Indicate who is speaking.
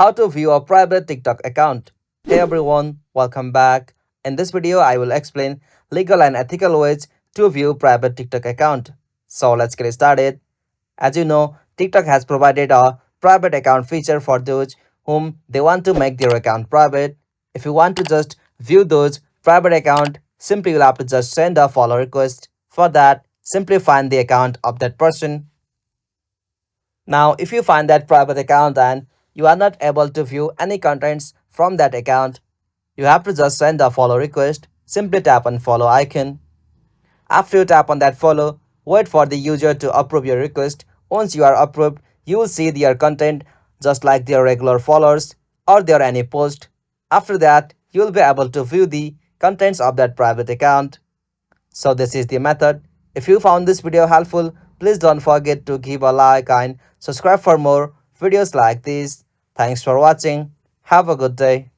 Speaker 1: How to view a private TikTok account. Hey everyone, welcome back. In this video, I will explain legal and ethical ways to view private TikTok account. So let's get started. As you know, TikTok has provided a private account feature for those whom they want to make their account private. If you want to just view those private account, simply you'll have to just send a follow request. For that, simply find the account of that person. Now, if you find that private account and you are not able to view any contents from that account, you have to just send a follow request. Simply tap on follow icon. After you tap on that follow, wait for the user to approve your request. Once you are approved, you will see their content just like their regular followers or their any post. After that, you will be able to view the contents of that private account. So this is the method. If you found this video helpful, please don't forget to give a like and subscribe for more videos like this. Thanks for watching. Have a good day.